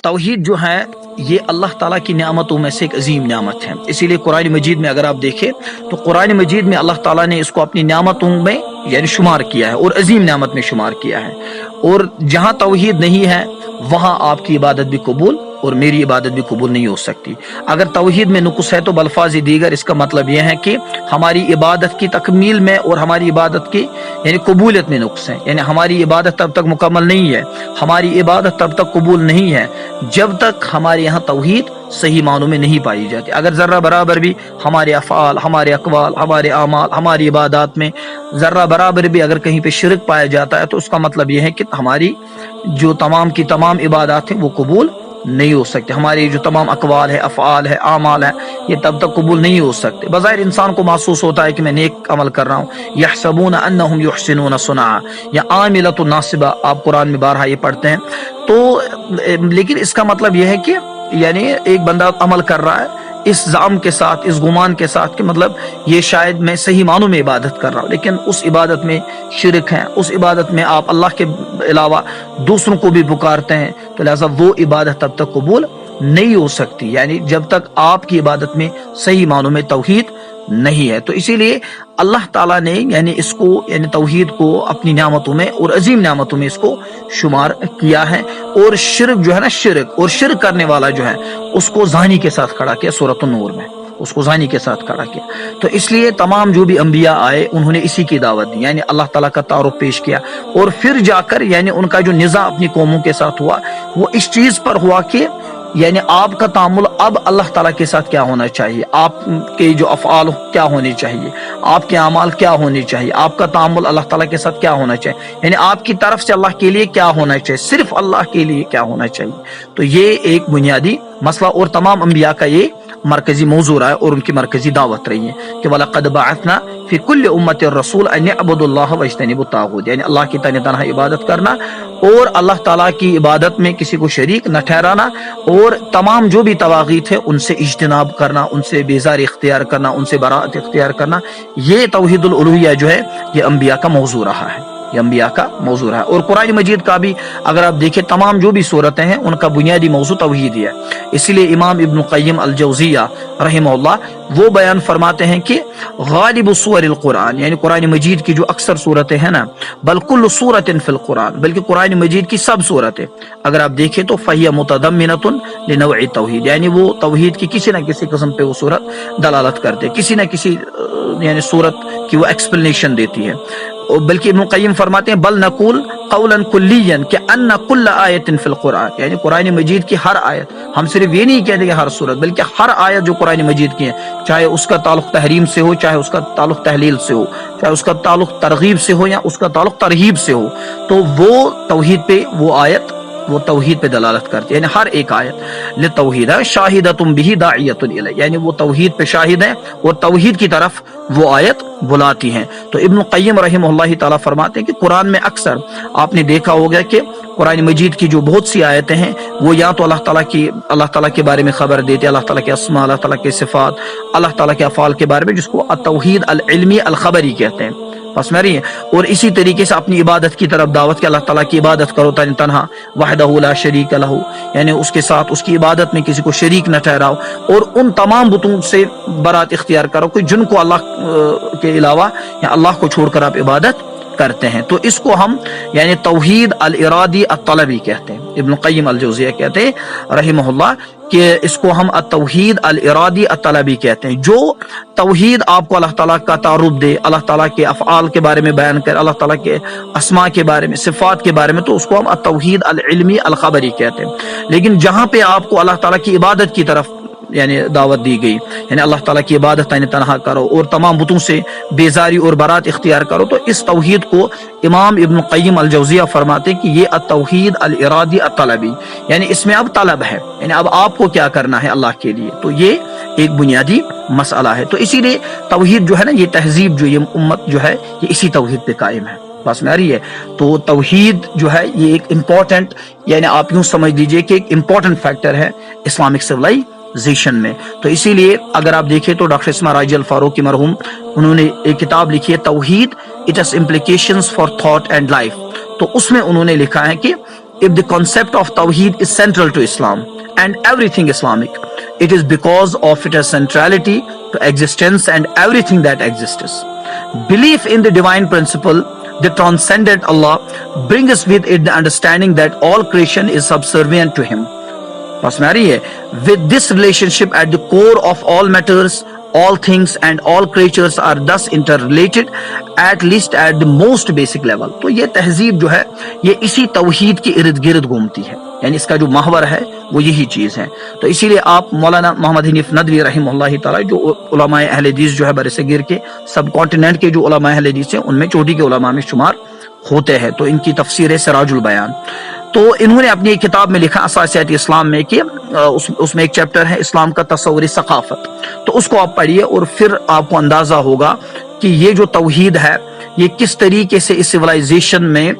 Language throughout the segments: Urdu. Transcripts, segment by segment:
توحید جو ہے یہ اللہ تعالیٰ کی نعمتوں میں سے ایک عظیم نعمت ہے. اسی لیے قرآن مجید میں اگر آپ دیکھیں تو قرآن مجید میں اللہ تعالیٰ نے اس کو اپنی نعمتوں میں یعنی شمار کیا ہے اور عظیم نعمت میں شمار کیا ہے. اور جہاں توحید نہیں ہے وہاں آپ کی عبادت بھی قبول اور میری عبادت بھی قبول نہیں ہو سکتی. اگر توحید میں نقص ہے تو بالفاظ دیگر اس کا مطلب یہ ہے کہ ہماری عبادت کی تکمیل میں اور ہماری عبادت کی یعنی قبولیت میں نقص ہے. یعنی ہماری عبادت تب تک مکمل نہیں ہے، ہماری عبادت تب تک قبول نہیں ہے جب تک ہمارے یہاں توحید صحیح معنوں میں نہیں پائی جاتی. اگر ذرہ برابر بھی ہمارے افعال، ہمارے اقوال، ہمارے اعمال، ہماری عبادات میں ذرہ برابر بھی اگر کہیں پہ شرک پایا جاتا ہے تو اس کا مطلب یہ ہے کہ ہماری جو تمام کی تمام عبادات ہیں وہ قبول نہیں ہو سکتے. ہماری جو تمام اقوال ہے، افعال ہے، اعمال ہے، یہ تب تک قبول نہیں ہو سکتے. بظاہر انسان کو محسوس ہوتا ہے کہ میں نیک عمل کر رہا ہوں، یحسبون انہم یحسنون صنعا یا عاملۃ ناصبہ، آپ قرآن میں بارہا یہ پڑھتے ہیں. تو لیکن اس کا مطلب یہ ہے کہ یعنی ایک بندہ عمل کر رہا ہے اس زعم کے ساتھ، اس گمان کے ساتھ کہ مطلب یہ شاید میں صحیح معنوں میں عبادت کر رہا ہوں، لیکن اس عبادت میں شرک ہے، اس عبادت میں آپ اللہ کے علاوہ دوسروں کو بھی پکارتے ہیں، تو لہذا وہ عبادت تب تک قبول نہیں ہو سکتی یعنی جب تک آپ کی عبادت میں صحیح معنوں میں توحید نہیں ہے. تو اسی لیے اللہ تعالیٰ نے یعنی اس کو یعنی توحید کو اپنی نعمتوں میں اور عظیم نعمتوں میں اس کو شمار کیا ہے. اور شرک جو ہے نا، شرک اور شرک کرنے والا جو ہے اس کو زانی کے ساتھ کھڑا کیا سورۃ النور میں، اس کو زانی کے ساتھ کھڑا کیا. تو اس لیے تمام جو بھی انبیاء آئے انہوں نے اسی کی دعوت دی، یعنی اللہ تعالیٰ کا تعارف پیش کیا. اور پھر جا کر یعنی ان کا جو نزاع اپنی قوموں کے ساتھ ہوا وہ اس چیز پر ہوا کہ یعنی آپ کا تعامل اب اللہ تعالیٰ کے ساتھ کیا ہونا چاہیے، آپ کے جو افعال کیا ہونے چاہیے، آپ کے اعمال کیا ہونے چاہیے، آپ کا تعامل اللہ تعالیٰ کے ساتھ کیا ہونا چاہیے، یعنی آپ کی طرف سے اللہ کے لیے کیا ہونا چاہیے، صرف اللہ کے لیے کیا ہونا چاہیے. تو یہ ایک بنیادی مسئلہ اور تمام انبیاء کا یہ مرکزی موضوع رہا ہے اور ان کی مرکزی دعوت رہی ہے کہ وَلَقَدْ بَعَثْنَا فِي كُلِّ أُمَّةٍ رَسُولًا أَنِ اعْبُدُوا اللَّهَ وَاجْتَنِبُوا الطَّاغُوتَ، یعنی اللہ کی تنہا عبادت کرنا اور اللہ تعالیٰ کی عبادت میں کسی کو شریک نہ ٹھہرانا، اور تمام جو بھی طواغیت ہے ان سے اجتناب کرنا، ان سے بیزاری اختیار کرنا، ان سے براءت اختیار کرنا. یہ توحید الالوہیہ جو ہے یہ انبیاء کا موضوع رہا ہے، یہ انبیاء کا موضوع رہا ہے. اور قرآن مجید کا بھی اگر آپ دیکھیں تمام جو بھی صورتیں ہیں ان کا بنیادی موضوع توحید ہے. اسی لیے امام ابن القیم الجوزیہ رحمہ اللہ وہ بیان فرماتے ہیں کہ غالب سور القرآن، یعنی قرآن مجید کی جو اکثر صورتیں ہیں نا، بل کل صورت فی القرآن، بلکہ قرآن مجید کی سب صورتیں اگر آپ دیکھیں تو فہی متضمنۃ لنوع توحید، یعنی وہ توحید کی کسی نہ کسی قسم پہ وہ صورت دلالت کرتے، کسی نہ کسی یعنی صورت کی وہ ایکسپلینیشن دیتی ہے. بلکہ ابن القیم فرماتے ہیں بل نقول قولا کلیا کہ ان کل آیت فی القرآن، یعنی قرآن مجید کی ہر آیت، ہم صرف یہ نہیں کہتے کہ ہر صورت، بلکہ ہر آیت جو قرآن مجید کی ہے، چاہے اس کا تعلق تحریم سے ہو، چاہے اس کا تعلق تحلیل سے ہو، چاہے اس کا تعلق ترغیب سے ہو یا اس کا تعلق ترہیب سے ہو، تو وہ توحید پہ وہ آیت وہ توحید پہ دلالت کرتی ہے. یعنی ہر ایک آیت لتوحید شاہدۃ بہ داعیۃ الیہ، یعنی وہ توحید پہ شاہد ہے اور توحید کی طرف وہ آیت بلاتی ہیں. تو ابن القیم رحمہ اللہ تعالیٰ فرماتے ہیں کہ قرآن میں اکثر آپ نے دیکھا ہوگا کہ قرآن مجید کی جو بہت سی آیتیں ہیں وہ یا تو اللہ تعالیٰ کے بارے میں خبر دیتے، اللہ تعالیٰ کے اسماء، اللہ تعالیٰ کے صفات، اللہ تعالیٰ کے افعال کے بارے میں، جس کو التوحید العلمی الخبری کہتے ہیں. بس میں رہی ہے. اور اسی طریقے سے اپنی عبادت کی طرف دعوت کہ اللہ تعالیٰ کی عبادت کرو تنہا وحدہ لا شریک لہ، یعنی اس کے ساتھ اس کی عبادت میں کسی کو شریک نہ ٹھہراؤ، اور ان تمام بتوں سے برات اختیار کرو کہ جن کو اللہ کے علاوہ یا اللہ کو چھوڑ کر آپ عبادت کرتے ہیں. تو اس کو ہم یعنی توحید الارادی الطلبی کہتے ہیں. ابن القیم الجوزیہ کہتے ہیں رحمہ اللہ کہ اس کو ہم التوحید الارادی الطلبی کہتے ہیں. جو توحید آپ کو اللہ تعالیٰ کا تعارف دے، اللہ تعالیٰ کے افعال کے بارے میں بیان کرے، اللہ تعالیٰ کے اسماء کے بارے میں، صفات کے بارے میں، تو اس کو ہم التوحید العلمی الخبری کہتے ہیں. لیکن جہاں پہ آپ کو اللہ تعالیٰ کی عبادت کی طرف یعنی دعوت دی گئی، یعنی اللہ تعالیٰ کی عبادت تنہا کرو اور تمام بتوں سے بیزاری اور برات اختیار کرو، تو اس توحید کو امام ابن القیم الجوزیہ فرماتے کہ یہ التوحید الارادی الطلبی، یعنی اس میں اب طلب ہے، یعنی اب آپ کو کیا کرنا ہے اللہ کے لیے. تو یہ ایک بنیادی مسئلہ ہے. تو اسی لیے توحید جو ہے نا، یہ تہذیب جو یہ امت جو ہے یہ اسی توحید پہ قائم ہے. بس میں آ رہی ہے. تو توحید جو ہے یہ ایک امپورٹنٹ، یعنی آپ یوں سمجھ لیجئے کہ ایک امپورٹنٹ فیکٹر ہے اسلامک سویلائزیشن میں. تو اسی لیے اگر آپ دیکھیں تو ڈاکٹر اسماعیل راجی الفاروقی مرحوم انہوں نے ایک کتاب لکھی ہے Tawhid its implications for thought and life. تو اس میں انہوں نے لکھا ہے کہ if the concept of Tawheed is central to Islam and everything Islamic, it is because of its centrality to existence and everything that exists. Belief in the divine principle, the transcendent Allah, brings with it the understanding that all creation is subservient to Him. With this relationship at the core of all matters, all things and all creatures are thus interrelated, at least at the most basic level. تو یہ تہذیب جو ہے یہ اسی توحید کے ارد گرد گھومتی ہے، یعنی اس کا جو محور ہے وہ یہی چیز ہے. تو اسی لیے آپ مولانا محمد حنیف ندوی رحمہ اللہ تعالی جو علماء اہل حدیث جو ہے برصغیر کے سب کانٹیننٹ کے جو علماء اہل حدیث ہیں ان میں چوٹی کے علماء میں شمار ہوتے ہیں. تو ان کی تفسیر ہے سراج البیان. تو انہوں نے اپنی ایک کتاب میں لکھا اساسیات اسلام میں کہ اس میں ایک چیپٹر ہے اسلام کا تصور ثقافت. تو اس کو آپ پڑھیے اور پھر آپ کو اندازہ ہوگا کہ یہ جو توحید ہے یہ کس طریقے سے اس سویلائزیشن میں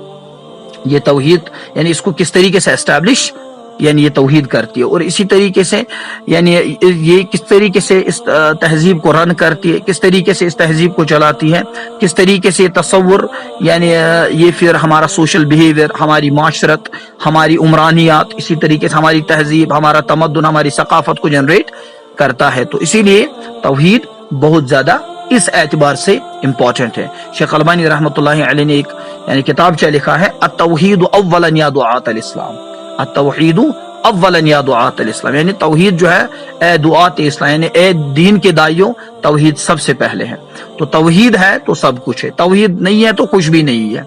یہ توحید یعنی اس کو کس طریقے سے اسٹیبلش یعنی یہ توحید کرتی ہے، اور اسی طریقے سے یعنی یہ کس طریقے سے اس تہذیب کو رن کرتی ہے، کس طریقے سے اس تہذیب کو چلاتی ہے، کس طریقے سے تصور یعنی یہ پھر ہمارا سوشل بیہیویئر، ہماری معاشرت، ہماری عمرانیات، اسی طریقے سے ہماری تہذیب، ہمارا تمدن، ہماری ثقافت کو جنریٹ کرتا ہے. تو اسی لیے توحید بہت زیادہ اس اعتبار سے امپورٹنٹ ہے. شیخ البانی رحمۃ اللہ علیہ نے ایک یعنی کتاب لکھا ہے التوحید اولا یا دعاۃ الاسلام، التوحید اولا یا دعاۃ الاسلام، یعنی توحید جو ہے اے دعاۃ اسلام، یعنی اے دین کے دائیوں توحید سب سے پہلے ہے. تو توحید ہے تو سب کچھ ہے، توحید نہیں ہے تو کچھ بھی نہیں ہے.